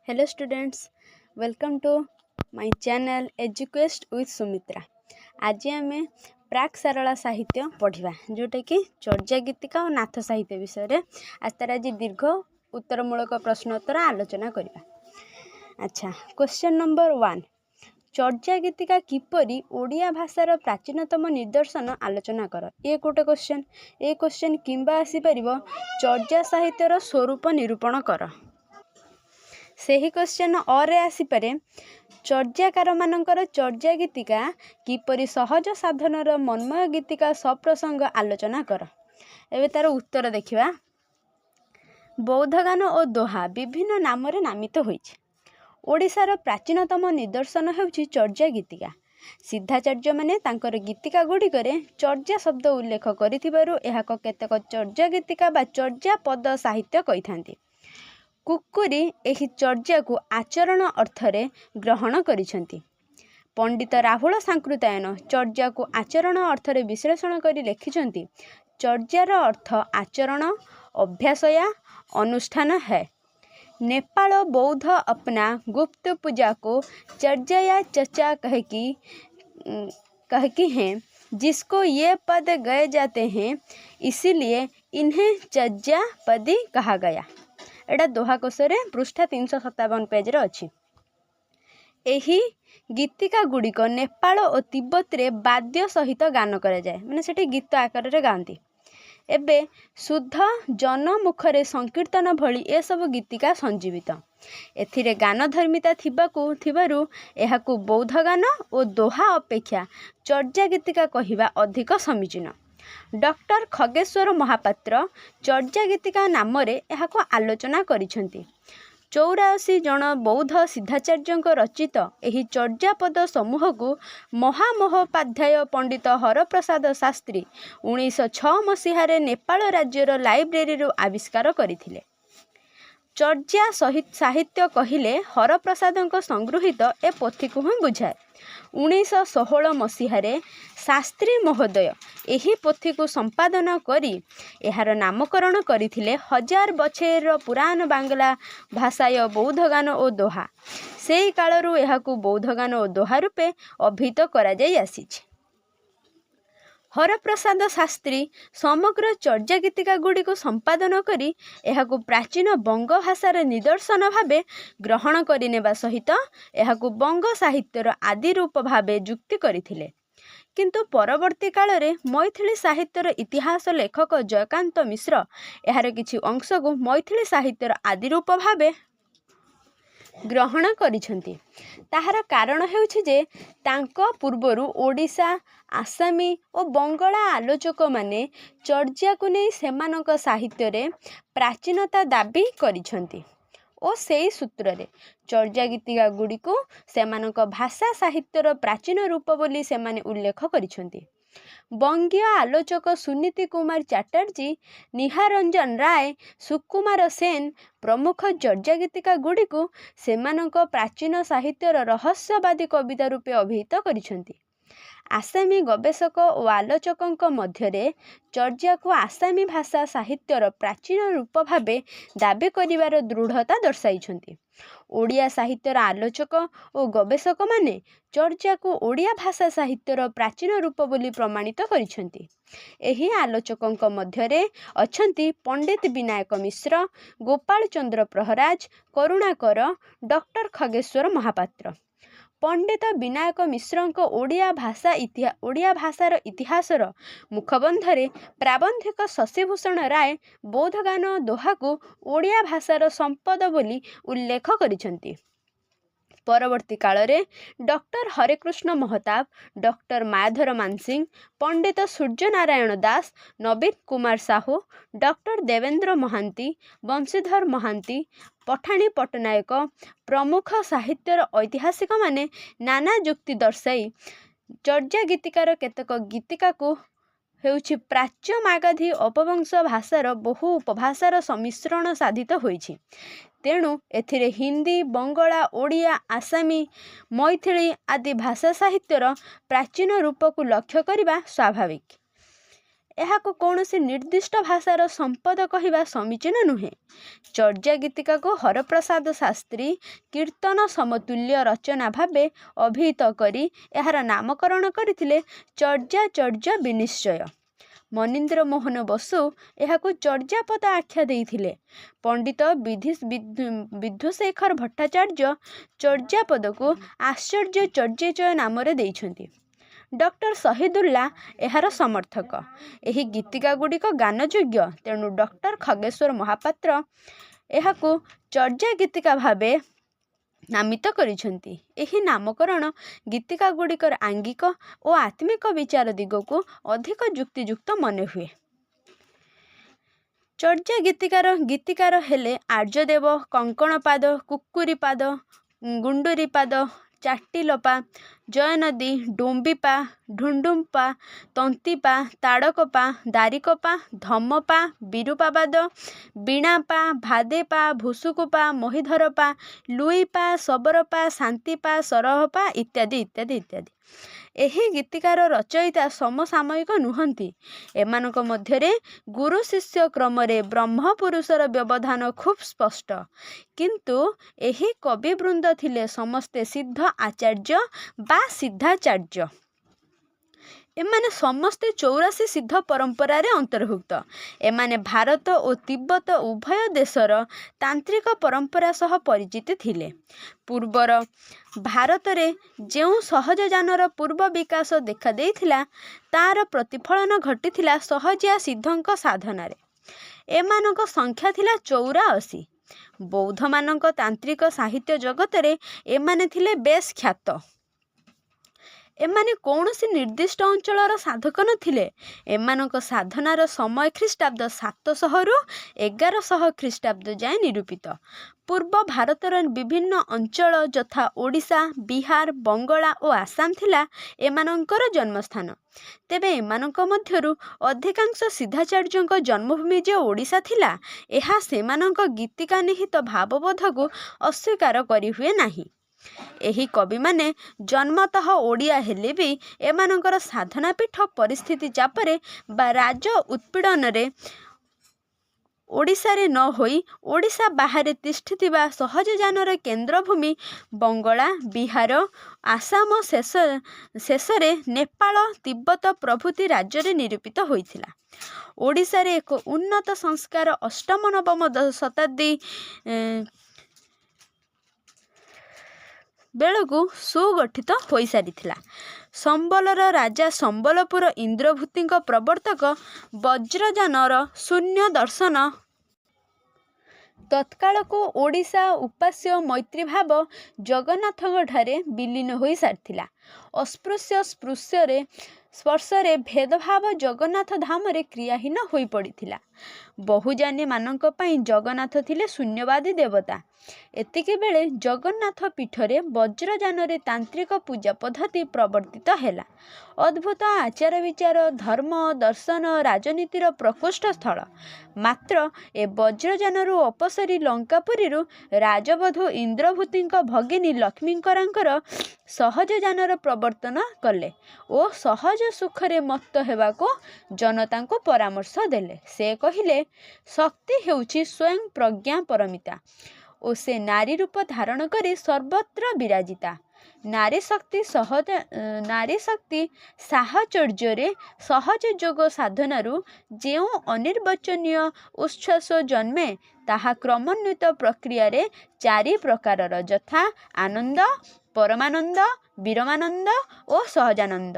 Hello students, welcome to my channel Eduquest with Sumitra। आज आम प्राक सारला साहित्य पढ़ा जोटा कि चर्या गीतिका और नाथ साहित्य विषय रे आज तार आज दीर्घ उत्तरमूलक प्रश्नोत्तर आलोचना करवा। अच्छा, क्वेश्चन नंबर 1, चर्या गीतिका किपरि ओडिया भाषार प्राचीनतम निदर्शन आलोचना कर। ये गोटे क्वेश्चन। ये क्वेश्चन किंबा आसी परिबो चर्या साहित्यर स्वरूप निरूपण कर। सही क्वेश्चन और आसीपे चर्याकार मानकर चर्या गीतिका किपरि सहज साधनर मनमय गीतिका सप्रसंग आलोचना कर। एबे तार उत्तर देखिबा। बौद्धगान और दोहा विभिन्न नाम रे नामित होइछ। ओडिशार प्राचीनतम निदर्शन हेउछि चर्या गीतिका। सिद्धाचार्य माने तांकर गीतिका गुड़िकरे चर्या शब्द उल्लेख करिथिबारु एहाक केतेक चर्या गीतिका बा चर्या पद साहित्य कहिथांती। कुकुरी एही चर्या को आचरण अर्थरे ग्रहण करिसंती। पंडित राहुल सांकृतायन चर्या को आचरण अर्थरे विश्लेषण करी लिखिसंती। चर्यार अर्थ आचरण, अभ्यास या अनुष्ठान है। नेपाल बौद्ध अपना गुप्त पूजा को चर्या या चर्चा कहकी हैं, जिसको ये पद गए जाते हैं, इसीलिए इन्हें चर्या पदी कहा गया। एटा दोहा कोशरे पृष्ठा 357 पेज रे अछि। एही गीतिका गुड़िक नेपाल और तिब्बत रे वाद्य सहित गान करा जाए, माने सेठी गीत आकार रे गांती। एबे शुद्ध जन मुखरे संकीर्तन भली ए सब गीतिका संजीवित। एथिरे गान धर्मिता थिबारु एहाकु बौद्ध गान और दोहा अपेक्षा चर्या गीतिका कहिबा अधिक समीचीन। डॉक्टर खगेश्वर महापात्र चर्या गीतिका नाम रे एहाको आलोचना करिसंती। 84 जन बौद्ध सिद्धाचार्य रचित एही चर्या पद समूह को महामहोपाध्याय पंडित हरप्रसाद शास्त्री 1906 मसीहारे नेपाल राज्यर लाइब्रेरी आविष्कार करथिले। चर्या साहित्य कहिले हरप्रसाद संगृहित ए पोथी को ही बुझाए। 1916 मसीहारे शास्त्री महोदय एही पोथी को संपादन करी एहार नामकरण करथिले। 1000 बछेर पुराण बांग्ला भाषाय बौद्धगान और दोहा। सेई कालरू एहाकू बौद्धगान और दोहा रूपे अभिहित करा जाई आसीछि। हरप्रसाद शास्त्री समग्र चर्या गीतिका गुड़ी को संपादन करी एहाकू प्राचीन बंग भाषार निदर्शन भावे ग्रहण करिनेबा सहित एहाकू बंग साहित्यर आदि रूप भावे जुक्ति करथिले। किंतु परवर्ती काल रे मैथिली साहित्यर इतिहास लेखक जयकांत मिश्र एहार किछि अंश को मैथिली साहित्यर आदि रूप भावे ग्रहण करिसंती। ताहार कारण हेउछि जे तांको पूर्वरु ओडिशा, आसामी और बंगला आलोचक माने चर्या को नहीं सेमानक साहित्य रे प्राचीनता दाबी करिसंती और सेई सूत्र रे चर्या गीतिका गुड़ी को सेमानक भाषा साहित्यर प्राचीन रूप बोली सेमाने उल्लेख करिसंती। बंगीय आलोचक सुनीति कुमार चैटर्जी, निहारंजन राय, सुकुमार सेन प्रमुख चर्या गीतिका गुड़ी को सेमानक प्राचीन साहित्यर रहस्यवादी कविता रूपे अभिहित करिसंती। आसामी गवेषक और आलोचक मध्य चर्या को आसामी भाषा साहित्यर प्राचीन रूप भावे दाबी करिवार दृढ़ता दर्शाइछंती। ओडिया साहित्यर आलोचक और गवेषक माने चर्या को ओडिया भाषा साहित्यर प्राचीन रूप बोली प्रमाणित करिछंती। एही आलोचकंक मध्यरे अछंती पंडित विनायक मिश्र, गोपाल चंद्र प्रहराज, करुणाकर, डॉक्टर खगेश्वर महापात्र। पंडित विनायक मिश्रंक ओडिया भाषार इतिहासर मुखबंधरे प्राबंधिक शशिभूषण राय बौद्धगान दोहा को ओडिया भाषार संपद बोली उल्लेख करिसंती। परवर्ती काल रे डॉक्टर हरेकृष्ण महताब, डॉक्टर मायाधर मानसिंह, पंडित सूर्यनारायण दास, नवीन कुमार साहू, डॉक्टर देवेंद्र महांती, वंशीधर महांती, पठाणी पट्टनायक प्रमुख साहित्यर ऐतिहासिक माने नाना जुक्ति दर्शाई चर्या गीतिकार केतक गीतिका को हेउछि प्राच्य मागाधी अपवंश भाषार बहु उपभाषार सम्मिश्रण साधित होइछि। तेणु एथिरे हिंदी, बंगला, ओडिया, आसामी, मैथिली आदि भाषा साहित्यर प्राचीन रूप को लक्ष्य करिबा स्वाभाविक। ଏହାକୁ କୌଣସି ନିର୍ଦ୍ଦିଷ୍ଟ ଭାଷାର ସମ୍ପଦ କହିବା ସମୀଚୀନ ନୁହେଁ। ଚର୍ଯା ଗୀତିକାକୁ ହରପ୍ରସାଦ ଶାସ୍ତ୍ରୀ କୀର୍ତ୍ତନ ସମତୁଲ୍ୟ ରଚନା ଭାବେ ଅଭିହିତ କରି ଏହାର ନାମକରଣ କରିଥିଲେ ଚର୍ଯା ବିନିଶ୍ଚୟ। ମନୀନ୍ଦ୍ର ମୋହନ ବସୁ ଏହାକୁ ଚର୍ଯାପଦ ଆଖ୍ୟା ଦେଇଥିଲେ। ପଣ୍ଡିତ ବିଧୁଶେଖର ଭଟ୍ଟାଚାର୍ଯ୍ୟ ଚର୍ଯାପଦକୁ ଆଶ୍ଚର୍ଯ୍ୟ ଚର୍ଯେଚୟ ନାମରେ ଦେଇଛନ୍ତି। ଡକ୍ଟର ଶହୀଦୁଲ୍ଲା ଏହାର ସମର୍ଥକ। ଏହି ଗୀତିକା ଗୁଡ଼ିକ ଗାନଯୋଗ୍ୟ, ତେଣୁ ଡକ୍ଟର ଖଗେଶ୍ୱର ମହାପାତ୍ର ଏହାକୁ ଚର୍ଯା ଗୀତିକା ଭାବେ ନାମିତ କରିଛନ୍ତି। ଏହି ନାମକରଣ ଗୀତିକା ଗୁଡ଼ିକର ଆଙ୍ଗିକ ଓ ଆତ୍ମିକ ବିଚାର ଦିଗକୁ ଅଧିକ ଯୁକ୍ତିଯୁକ୍ତ ମନେ ହୁଏ। ଚର୍ଯା ଗୀତିକାର ହେଲେ ଆର୍ଯ୍ୟଦେବ, କଙ୍କଣପାଦ, କୁକୁରିପାଦ, ଗୁଣ୍ଡୁରିପାଦ, ଚାଟିଲପା, ଜୟନଦୀ, ଡୁମ୍ବିପା, ଢୁଣ୍ଡୁମ୍ପା, ତନ୍ତିପା, ତାଡ଼କପା, ଦାରିକପା, ଧମପା, ବିରୁପାବାଦ, ବୀଣାପା, ଭାଦେପା, ଭୁସୁକୁପା, ମହିଧରପା, ଲୁଇପା, ଶବରପା, ଶାନ୍ତିପା, ସରହପା ଇତ୍ୟାଦି ଇତ୍ୟାଦି ଇତ୍ୟାଦି। ଏହି ଗୀତିକାର ରଚୟିତା ସମସାମୟିକ ନୁହନ୍ତି। ଏମାନଙ୍କ ମଧ୍ୟରେ ଗୁରୁ ଶିଷ୍ୟ କ୍ରମରେ ବ୍ରହ୍ମ ପୁରୁଷର ବ୍ୟବଧାନ ଖୁବ୍ ସ୍ପଷ୍ଟ। କିନ୍ତୁ ଏହି କବିବୃନ୍ଦ ଥିଲେ ସମସ୍ତେ ସିଦ୍ଧ ଆଚାର୍ଯ୍ୟ ବା ସିଦ୍ଧାଚାର୍ଯ୍ୟ। ଏମାନେ ସମସ୍ତେ 84 ସିଦ୍ଧ ପରମ୍ପରାରେ ଅନ୍ତର୍ଭୁକ୍ତ। ଏମାନେ ଭାରତ ଓ ତିବ୍ବତ ଉଭୟ ଦେଶର ତାନ୍ତ୍ରିକ ପରମ୍ପରା ସହ ପରିଚିତ ଥିଲେ। ପୂର୍ବର ଭାରତରେ ଯେଉଁ ସହଜଯାନର ପୂର୍ବ ବିକାଶ ଦେଖାଦେଇଥିଲା, ତାର ପ୍ରତିଫଳନ ଘଟିଥିଲା ସହଜିଆ ସିଦ୍ଧଙ୍କ ସାଧନାରେ। ଏମାନଙ୍କ ସଂଖ୍ୟା ଥିଲା 84। ବୌଦ୍ଧମାନଙ୍କ ତାନ୍ତ୍ରିକ ସାହିତ୍ୟ ଜଗତରେ ଏମାନେ ଥିଲେ ବେଶ୍ ଖ୍ୟାତ। ଏମାନେ କୌଣସି ନିର୍ଦ୍ଦିଷ୍ଟ ଅଞ୍ଚଳର ସାଧକ ନଥିଲେ। ଏମାନଙ୍କ ସାଧନାର ସମୟ ଖ୍ରୀଷ୍ଟାବ୍ଦ 700ରୁ 1100 ଖ୍ରୀଷ୍ଟାବ୍ଦ ଯାଏଁ ନିରୂପିତ। ପୂର୍ବ ଭାରତର ବିଭିନ୍ନ ଅଞ୍ଚଳ ଯଥା ଓଡ଼ିଶା, ବିହାର, ବଙ୍ଗଳା ଓ ଆସାମ ଥିଲା ଏମାନଙ୍କର ଜନ୍ମସ୍ଥାନ। ତେବେ ଏମାନଙ୍କ ମଧ୍ୟରୁ ଅଧିକାଂଶ ସିଦ୍ଧାଚାର୍ଯ୍ୟଙ୍କ ଜନ୍ମଭୂମି ଯେ ଓଡ଼ିଶା ଥିଲା, ଏହା ସେମାନଙ୍କ ଗୀତିକା ନିହିତ ଭାବବୋଧକୁ ଅସ୍ୱୀକାର କରିହୁଏ ନାହିଁ। ଏହି କବିମାନେ ଜନ୍ମତଃ ଓଡ଼ିଆ ହେଲେ ବି ଏମାନଙ୍କର ସାଧନାପୀଠ ପରିସ୍ଥିତି ଚାପରେ ବା ରାଜ ଉତ୍ପୀଡ଼ନରେ ଓଡ଼ିଶାରେ ନ ହୋଇ ଓଡ଼ିଶା ବାହାରେ ତିଷ୍ଠିଥିବା ସହଜଯାନର କେନ୍ଦ୍ରଭୂମି ବଙ୍ଗଳା, ବିହାର, ଆସାମ ଶେଷରେ ନେପାଳ, ତିବ୍ବତ ପ୍ରଭୃତି ରାଜ୍ୟରେ ନିରୂପିତ ହୋଇଥିଲା। ଓଡ଼ିଶାରେ ଏକ ଉନ୍ନତ ସଂସ୍କାର ଅଷ୍ଟମ ନବମ ଶତାବ୍ଦୀ ବେଳକୁ ସୁଗଠିତ ହୋଇସାରିଥିଲା। ସମ୍ବଲର ରାଜା ସମ୍ବଲପୁର ଇନ୍ଦ୍ରଭୂତିଙ୍କ ପ୍ରବର୍ତ୍ତକ ବଜ୍ରଯାନର ଶୂନ୍ୟ ଦର୍ଶନ ତତ୍କାଳକୁ ଓଡ଼ିଶା ଉପାସ୍ୟ ମୈତ୍ରୀଭାବ ଜଗନ୍ନାଥଙ୍କଠାରେ ବିଲୀନ ହୋଇ ସାରିଥିଲା। ଅସ୍ପୃଶ୍ୟ ସ୍ପର୍ଶରେ ଭେଦଭାବ ଜଗନ୍ନାଥ ଧାମରେ କ୍ରିୟାହୀନ ହୋଇପଡ଼ିଥିଲା। ବହୁଯାନୀମାନଙ୍କ ପାଇଁ ଜଗନ୍ନାଥ ଥିଲେ ଶୂନ୍ୟବାଦୀ ଦେବତା। ଏତିକିବେଳେ ଜଗନ୍ନାଥ ପୀଠରେ ବଜ୍ରଯାନରେ ତାନ୍ତ୍ରିକ ପୂଜା ପଦ୍ଧତି ପ୍ରବର୍ତ୍ତିତ ହେଲା। ଅଦ୍ଭୁତ ଆଚାର ବିଚାର, ଧର୍ମ, ଦର୍ଶନ, ରାଜନୀତିର ପ୍ରକୋଷ୍ଠ ସ୍ଥଳ। ମାତ୍ର ଏ ବଜ୍ରଯାନରୁ ଅପସରି ଲଙ୍କାପୁରୀରୁ ରାଜବଧୂ ଇନ୍ଦ୍ରଭୂତିଙ୍କ ଭଗିନୀ ଲକ୍ଷ୍ମୀଙ୍କରାଙ୍କର ସହଜଯାନର ପ୍ରବର୍ତ୍ତନ କଲେ ଓ ସହଜ ସୁଖରେ ମତ୍ତ ହେବାକୁ ଜନତାଙ୍କୁ ପରାମର୍ଶ ଦେଲେ। ସେ କହିଲେ, ଶକ୍ତି ହେଉଛି ସ୍ୱୟଂ ପ୍ରଜ୍ଞା ପରମିତା ଓ ସେ ନାରୀ ରୂପ ଧାରଣ କରି ସର୍ବତ୍ର ବିରାଜିତା। ନାରୀ ଶକ୍ତି ସାହଚର୍ଯ୍ୟରେ ସହଜ ଯୋଗ ସାଧନାରୁ ଯେଉଁ ଅନିର୍ବଚନୀୟ ଉଚ୍ଛ୍ୱାସ ଜନ୍ମେ, ତାହା କ୍ରମାନ୍ୱିତ ପ୍ରକ୍ରିୟାରେ 4 ପ୍ରକାରର, ଯଥା ଆନନ୍ଦ, ପରମାନନ୍ଦ, ବିରମାନନ୍ଦ ଓ ସହଜାନନ୍ଦ।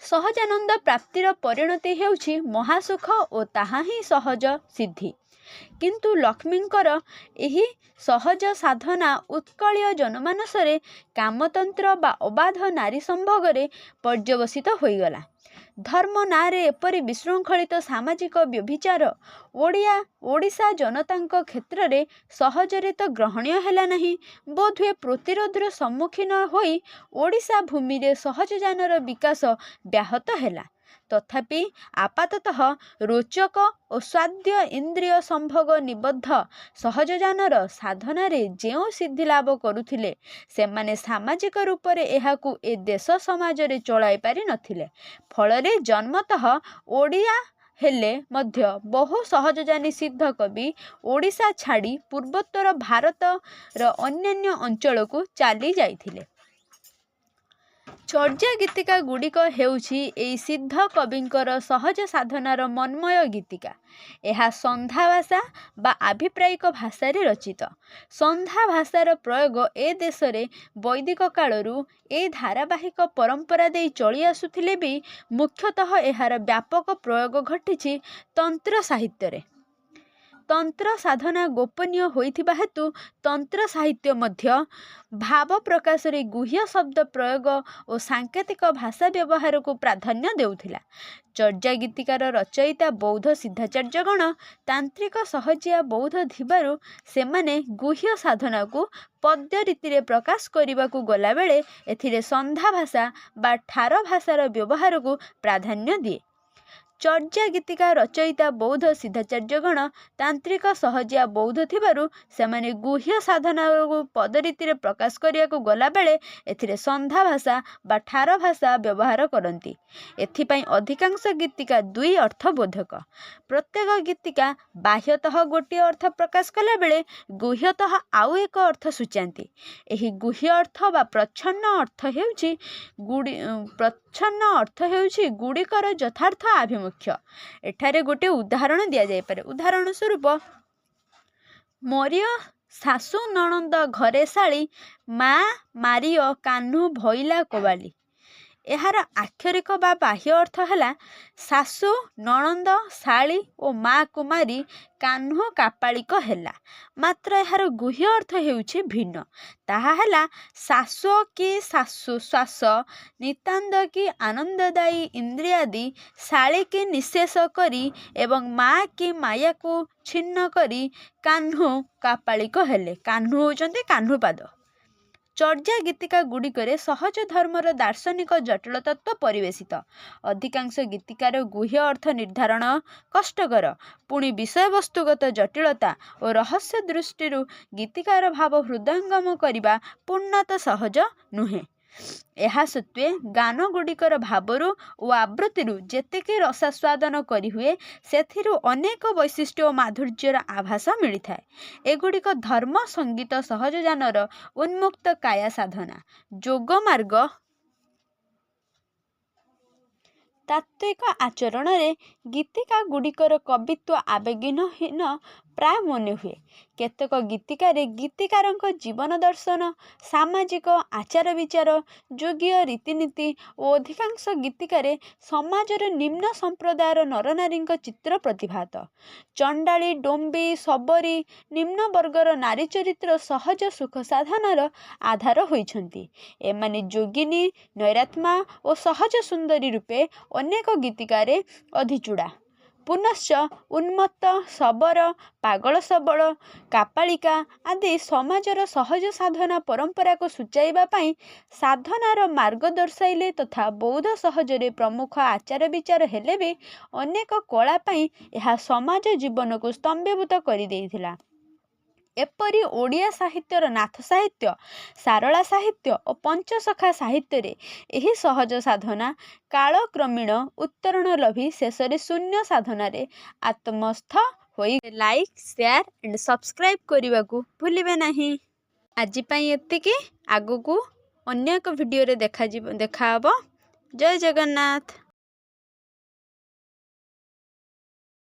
ସହଜାନନ୍ଦ ପ୍ରାପ୍ତିର ପରିଣତି ହେଉଛି ମହାସୁଖ ଓ ତାହା ହିଁ ସହଜ ସିଦ୍ଧି। କିନ୍ତୁ ଲକ୍ଷ୍ମୀଙ୍କର ଏହି ସହଜ ସାଧନା ଉତ୍କଳୀୟ ଜନମାନସରେ କାମତନ୍ତ୍ର ବା ଅବାଧ ନାରୀ ସମ୍ଭୋଗରେ ପର୍ଯ୍ୟବସିତ ହୋଇଗଲା। ଧର୍ମ ନାଁରେ ଏପରି ବିଶୃଙ୍ଖଳିତ ସାମାଜିକ ବ୍ୟଭିଚାର ଓଡ଼ିଶା ଜନତାଙ୍କ କ୍ଷେତ୍ରରେ ସହଜରେ ତ ଗ୍ରହଣୀୟ ହେଲା ନାହିଁ, ବୋଧହୁଏ ପ୍ରତିରୋଧର ସମ୍ମୁଖୀନ ହୋଇ ଓଡ଼ିଶା ଭୂମିରେ ସହଜଯାନର ବିକାଶ ବ୍ୟାହତ ହେଲା। ତଥାପି ଆପାତତଃ ରୋଚକ ଓ ସ୍ୱାଦ୍ୟ ଇନ୍ଦ୍ରିୟ ସମ୍ଭୋଗ ନିବଦ୍ଧ ସହଜଯାନର ସାଧନାରେ ଯେଉଁ ସିଦ୍ଧି ଲାଭ କରୁଥିଲେ, ସେମାନେ ସାମାଜିକ ରୂପରେ ଏହାକୁ ଏ ଦେଶ ସମାଜରେ ଚଳାଇ ପାରିନଥିଲେ। ଫଳରେ ଜନ୍ମତଃ ଓଡ଼ିଆ ହେଲେ ମଧ୍ୟ ବହୁ ସହଜଯାନୀ ସିଦ୍ଧ କବି ଓଡ଼ିଶା ଛାଡ଼ି ପୂର୍ବୋତ୍ତର ଭାରତର ଅନ୍ୟାନ୍ୟ ଅଞ୍ଚଳକୁ ଚାଲି ଯାଇଥିଲେ। ଚର୍ଯା ଗୀତିକା ଗୁଡ଼ିକ ହେଉଛି ଏହି ସିଦ୍ଧ କବିଙ୍କର ସହଜ ସାଧନାର ମନ୍ମୟ ଗୀତିକା। ଏହା ସନ୍ଧ୍ୟା ଭାଷା ବା ଆଭିପ୍ରାୟିକ ଭାଷାରେ ରଚିତ। ସନ୍ଧ୍ୟା ଭାଷାର ପ୍ରୟୋଗ ଏ ଦେଶରେ ବୈଦିକ କାଳରୁ ଏ ଧାରାବାହିକ ପରମ୍ପରା ଦେଇ ଚଳି ଆସୁଥିଲେ ବି ମୁଖ୍ୟତଃ ଏହାର ବ୍ୟାପକ ପ୍ରୟୋଗ ଘଟିଛି ତନ୍ତ୍ର ସାହିତ୍ୟରେ। ତନ୍ତ୍ର ସାଧନା ଗୋପନୀୟ ହୋଇଥିବା ହେତୁ ତନ୍ତ୍ର ସାହିତ୍ୟ ମଧ୍ୟ ଭାବ ପ୍ରକାଶରେ ଗୁହ୍ୟ ଶବ୍ଦ ପ୍ରୟୋଗ ଓ ସାଙ୍କେତିକ ଭାଷା ବ୍ୟବହାରକୁ ପ୍ରାଧାନ୍ୟ ଦେଉଥିଲା। ଚର୍ଯା ଗୀତିକାର ରଚୟିତା ବୌଦ୍ଧ ସିଦ୍ଧାଚାର୍ଯ୍ୟଗଣ ତାନ୍ତ୍ରିକ ସହଜିଆ ବୌଦ୍ଧ ଥିବାରୁ ସେମାନେ ଗୁହ୍ୟ ସାଧନାକୁ ପଦ୍ୟ ରୀତିରେ ପ୍ରକାଶ କରିବାକୁ ଗଲାବେଳେ ଏଥିରେ ସନ୍ଧ୍ୟା ଭାଷା ବା ଠାର ଭାଷାର ବ୍ୟବହାରକୁ ପ୍ରାଧାନ୍ୟ ଦିଏ। ଚର୍ଯା ଗୀତିକା ରଚୟିତା ବୌଦ୍ଧ ସିଦ୍ଧାଚାର୍ଯ୍ୟଗଣ ତାନ୍ତ୍ରିକ ସହଜିଆ ବୌଦ୍ଧ ଥିବାରୁ ସେମାନେ ଗୁହ୍ୟ ସାଧନାକୁ ପଦ ରୀତିରେ ପ୍ରକାଶ କରିବାକୁ ଗଲାବେଳେ ଏଥିରେ ସନ୍ଧ୍ୟା ଭାଷା ବା ଠାର ଭାଷା ବ୍ୟବହାର କରନ୍ତି। ଏଥିପାଇଁ ଅଧିକାଂଶ ଗୀତିକା ଦୁଇ ଅର୍ଥବୋଧକ। ପ୍ରତ୍ୟେକ ଗୀତିକା ବାହ୍ୟତଃ ଗୋଟିଏ ଅର୍ଥ ପ୍ରକାଶ କଲାବେଳେ ଗୁହ୍ୟତଃ ଆଉ ଏକ ଅର୍ଥ ସୂଚାନ୍ତି। ଏହି ଗୁହ୍ୟ ଅର୍ଥ ବା ପ୍ରଚ୍ଛନ୍ନ ଅର୍ଥ ହେଉଛି ଗୁଡ଼ିକର ଯଥାର୍ଥ ଆଭିମୁଖ୍ୟ। ଏଠାରେ ଗୋଟିଏ ଉଦାହରଣ ଦିଆଯାଇପାରେ। ଉଦାହରଣ ସ୍ୱରୂପ, ମୋରିଅ ଶାଶୁ ନଣନ୍ଦ ଘରେ ଶାଳୀ, ମା ମାରିଅ କାହ୍ନୁ ଭଇଲା କୋବାଲି। ଏହାର ଆକ୍ଷରିକ ବା ବାହ୍ୟ ଅର୍ଥ ହେଲା ଶାଶୁ ନଣନ୍ଦ ଶାଳୀ ଓ ମା କୁମାରୀ କାହ୍ନୁ କାପାଳିକ ହେଲା। ମାତ୍ର ଏହାର ଗୁହ୍ୟ ଅର୍ଥ ହେଉଛି ଭିନ୍ନ। ତାହା ହେଲା ଶାଶ୍ୱ କି ଶ୍ୱାସ, ନିତାନ୍ତ କି ଆନନ୍ଦଦାୟୀ ଇନ୍ଦ୍ରିୟାଦି, ଶାଳୀ କି ନିଃଶେଷ କରି ଏବଂ ମା କି ମାୟାକୁ ଛିନ୍ନ କରି କାହ୍ନୁ କାପାଳିକ ହେଲେ। କାହ୍ନୁ ହେଉଛନ୍ତି କାହ୍ନୁପାଦ। ଚର୍ଯା ଗୀତିକା ଗୁଡ଼ିକରେ ସହଜ ଧର୍ମର ଦାର୍ଶନିକ ଜଟିଳ ତତ୍ତ୍ୱ ପରିବେଶିତ। ଅଧିକାଂଶ ଗୀତିକାର ଗୁହ୍ୟ ଅର୍ଥ ନିର୍ଦ୍ଧାରଣ କଷ୍ଟକର। ପୁଣି ବିଷୟବସ୍ତୁଗତ ଜଟିଳତା ଓ ରହସ୍ୟ ଦୃଷ୍ଟିରୁ ଗୀତିକାର ଭାବ ହୃଦୟଙ୍ଗମ କରିବା ପୂର୍ଣ୍ଣତଃ ସହଜ ନୁହେଁ। ଏହା ସତ୍ତ୍ୱେ ଗାନ ଗୁଡ଼ିକର ଭାବରୁ ଓ ଆବୃତ୍ତିରୁ ଯେତିକି ରସାସ୍ୱାଦନ କରିହୁଏ, ସେଥିରୁ ଅନେକ ବୈଶିଷ୍ଟ୍ୟ ଓ ମାଧୁର୍ଯ୍ୟର ଆଭାସ ମିଳିଥାଏ। ଏଗୁଡ଼ିକ ଧର୍ମ, ସଙ୍ଗୀତ, ସହଜଯାନର ଉନ୍ମୁକ୍ତ କାୟା ସାଧନା, ଯୋଗମାର୍ଗ, ତାତ୍ତ୍ୱିକ ଆଚରଣରେ ଗୀତିକା ଗୁଡ଼ିକର କବିତ୍ୱ ଆବେଗହୀନ ପ୍ରାୟ ମନେ ହୁଏ। କେତେକ ଗୀତିକାରେ ଗୀତିକାରଙ୍କ ଜୀବନ ଦର୍ଶନ, ସାମାଜିକ ଆଚାର ବିଚାର, ଯୁଗୀୟ ରୀତିନୀତି ଓ ଅଧିକାଂଶ ଗୀତିକାରେ ସମାଜର ନିମ୍ନ ସମ୍ପ୍ରଦାୟର ନରନାରୀଙ୍କ ଚିତ୍ର ପ୍ରତିଭାତ। ଚଣ୍ଡାଳୀ, ଡୋମ୍ବୀ, ଶବରୀ ନିମ୍ନ ବର୍ଗର ନାରୀ ଚରିତ୍ର ସହଜ ସୁଖ ସାଧନାର ଆଧାର ହୋଇଛନ୍ତି। ଏମାନେ ଯୋଗିନୀ, ନୈରାତ୍ମା ଓ ସହଜ ସୁନ୍ଦରୀ ରୂପେ ଅନେକ ଗୀତିକାରେ ଅଧିଚୂଡ଼ା। ପୁନଶ୍ଚ ଉନ୍ମତ୍ତ, ଶବର, ପାଗଳ ସବଳ, କାପାଳିକା ଆଦି ସମାଜର ସହଜ ସାଧନା ପରମ୍ପରାକୁ ସୂଚାଇବା ପାଇଁ ସାଧନାର ମାର୍ଗ ଦର୍ଶାଇଲେ ତଥା ବୌଦ୍ଧ ସହଜରେ ପ୍ରମୁଖ ଆଚାର ବିଚାର ହେଲେ ବି ଅନେକ କଳା ପାଇଁ ଏହା ସମାଜ ଜୀବନକୁ ସ୍ତମ୍ଭୀଭୂତ କରିଦେଇଥିଲା। ଏପରି ଓଡ଼ିଆ ସାହିତ୍ୟର ନାଥ ସାହିତ୍ୟ, ସାରଳା ସାହିତ୍ୟ ଓ ପଞ୍ଚସଖା ସାହିତ୍ୟରେ ଏହି ସହଜ ସାଧନା କାଳକ୍ରମେଣ ଉତ୍ତରଣ ଲଭି ଶେଷରେ ଶୂନ୍ୟ ସାଧନାରେ ଆତ୍ମସ୍ଥ ହୋଇ। ଲାଇକ୍, ସେୟାର ଆଣ୍ଡ ସବସ୍କ୍ରାଇବ୍ କରିବାକୁ ଭୁଲିବେ ନାହିଁ। ଆଜି ପାଇଁ ଏତିକି। ଆଗକୁ ଅନ୍ୟ ଏକ ଭିଡ଼ିଓରେ ଦେଖାହେବ। ଜୟ ଜଗନ୍ନାଥ।